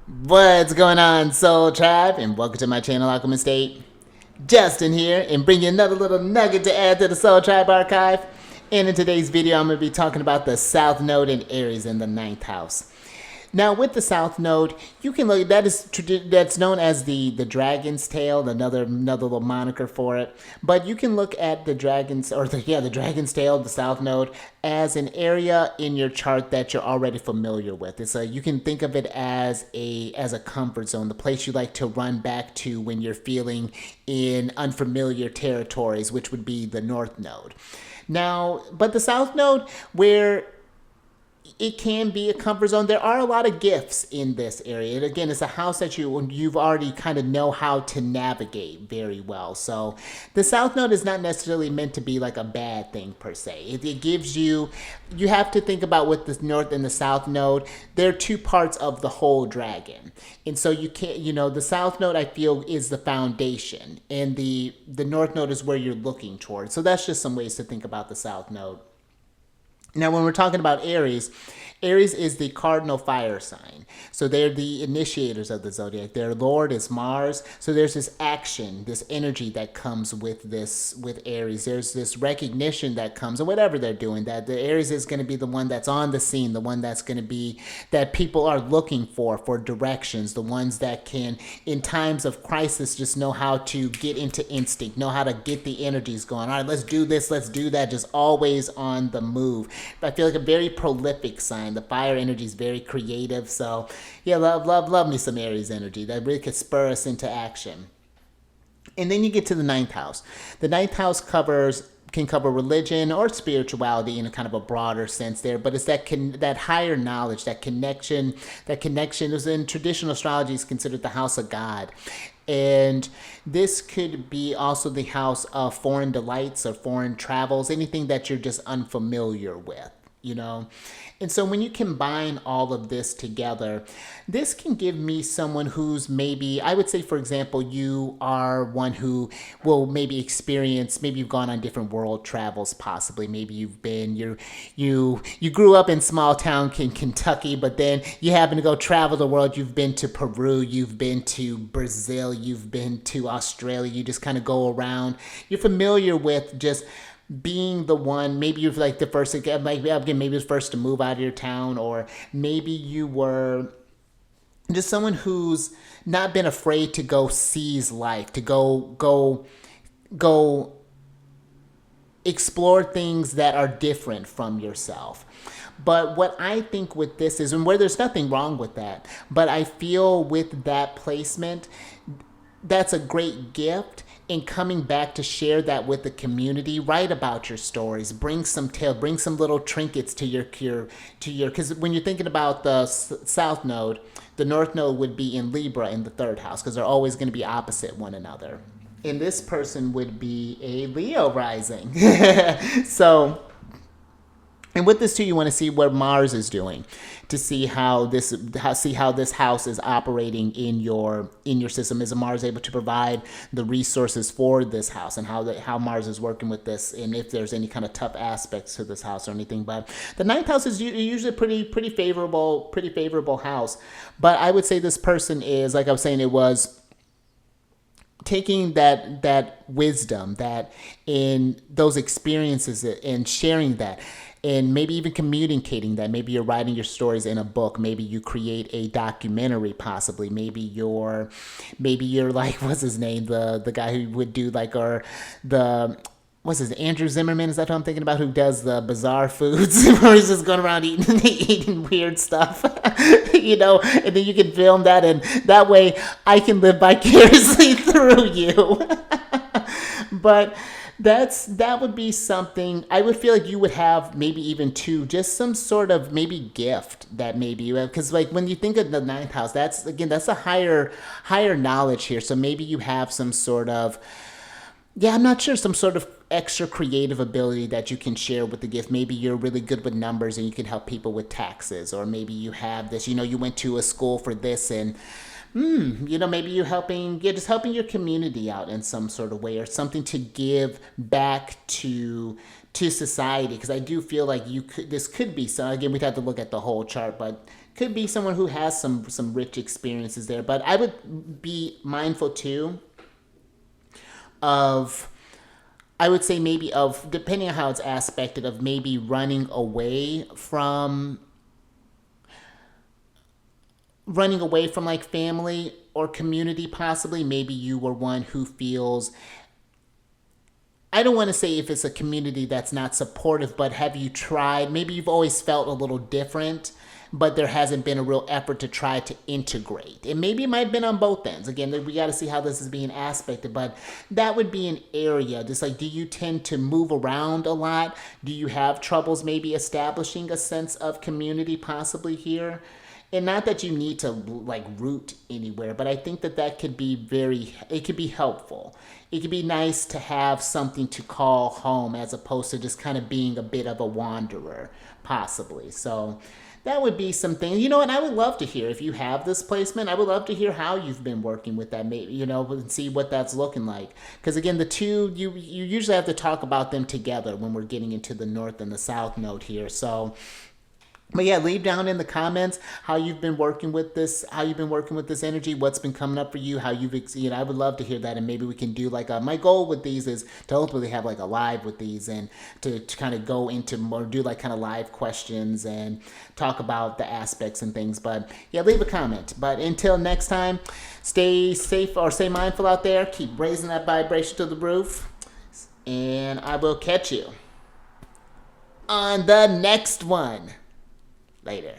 What's going on, Soul Tribe? And welcome to my channel, Alchemist 8. Justin here, and bring you another little nugget to add to the Soul Tribe archive. And in today's video, I'm going to be talking about the South Node in Aries in the ninth house. Now, with the South Node, you can look. That's known as the Dragon's Tail, another little moniker for it. But you can look at the the Dragon's Tail, the South Node, as an area in your chart that you're already familiar with. You can think of it as a comfort zone, the place you like to run back to when you're feeling in unfamiliar territories, which would be the North Node. Now, but the South Node, where it can be a comfort zone. There are a lot of gifts in this area. And again, it's a house that you've already kind of know how to navigate very well. So the South Node is not necessarily meant to be like a bad thing per se. It gives you have to think about with the North and the South Node, they're two parts of the whole dragon. And so you can't, the South Node I feel is the foundation, and the North Node is where you're looking towards. So that's just some ways to think about the South Node. Now, when we're talking about Aries, Aries is the cardinal fire sign. So they're the initiators of the zodiac. Their lord is Mars. So there's this action, this energy that comes with Aries. There's this recognition that comes, or whatever they're doing, that the Aries is going to be the one that's on the scene, the one that's going to be, that people are looking for directions, the ones that can, in times of crisis, just know how to get into instinct, know how to get the energies going. All right, let's do this, let's do that, just always on the move. I feel like a very prolific sign. The fire energy is very creative. So yeah, love me some Aries energy. That really could spur us into action. And then you get to the ninth house. The ninth house can cover religion or spirituality in a kind of a broader sense there, but it's that higher knowledge, that connection. That connection is in traditional astrology is considered the house of God. And this could be also the house of foreign delights or foreign travels, anything that you're just unfamiliar with. And so when you combine all of this together, this can give me someone who's maybe, I would say, for example, you are one who will maybe maybe you've gone on different world travels, possibly. Maybe you grew up in small town in Kentucky, but then you happen to go travel the world. You've been to Peru, you've been to Brazil, you've been to Australia. You just kind of go around. You're familiar with just being the one. Maybe you're like the first, maybe the first to move out of your town, or maybe you were just someone who's not been afraid to go seize life, to go explore things that are different from yourself. But what I think with this is, and where there's nothing wrong with that, but I feel with that placement, that's a great gift. And coming back to share that with the community, write about your stories, bring some little trinkets to your because when you're thinking about the South Node, the North Node would be in Libra in the third house, because they're always going to be opposite one another. And this person would be a Leo rising. So, and with this too, you want to see what Mars is doing, to see how this house is operating in your system. Is Mars able to provide the resources for this house, and how Mars is working with this, and if there's any kind of tough aspects to this house or anything. But the ninth house is usually a pretty favorable house. But I would say this person is, like I was saying, it was taking that wisdom, that in those experiences, and sharing that, and maybe even communicating that. Maybe you're writing your stories in a book. Maybe you create a documentary, possibly. Maybe you're like, what's his name? The guy who would do like, or the, what's his, Andrew Zimmerman, is that what I'm thinking about, who does the bizarre foods where he's just going around eating weird stuff. And then you can film that, and that way I can live vicariously through you. But that would be something I would feel like you would have, maybe even two, just some sort of maybe gift that maybe you have. Because like when you think of the ninth house, that's a higher knowledge here. So maybe you have some sort of, yeah, I'm not sure, some sort of extra creative ability that you can share with the gift. Maybe you're really good with numbers and you can help people with taxes, or maybe you have this, you went to a school for this, and maybe you're just helping your community out in some sort of way, or something to give back to society. Because I do feel like this could be, so again, we'd have to look at the whole chart, but could be someone who has some rich experiences there. But I would be mindful too of, I would say maybe of, depending on how it's aspected, of maybe running away from like family or community. Possibly maybe you were one who feels, I don't want to say if it's a community that's not supportive, but have you tried, maybe you've always felt a little different, but there hasn't been a real effort to try to integrate. And maybe it might have been on both ends. Again, we got to see how this is being aspected, but that would be an area. Just like, do you tend to move around a lot? Do you have troubles maybe establishing a sense of community possibly here? And not that you need to like root anywhere, but I think that could be it could be helpful. It could be nice to have something to call home as opposed to just kind of being a bit of a wanderer, possibly. So that would be some things. You know, and I would love to hear, if you have this placement, I would love to hear how you've been working with that, maybe, you know, and see what that's looking like. Because again, the two, you usually have to talk about them together when we're getting into the north and the south node here. So, but yeah, leave down in the comments how you've been working with this, energy, what's been coming up for you, how you've, you know, I would love to hear that. And maybe we can do like my goal with these is to ultimately have like a live with these, and to kind of go into more, do like kind of live questions and talk about the aspects and things. But yeah, leave a comment. But until next time, stay safe or stay mindful out there. Keep raising that vibration to the roof. And I will catch you on the next one. Later.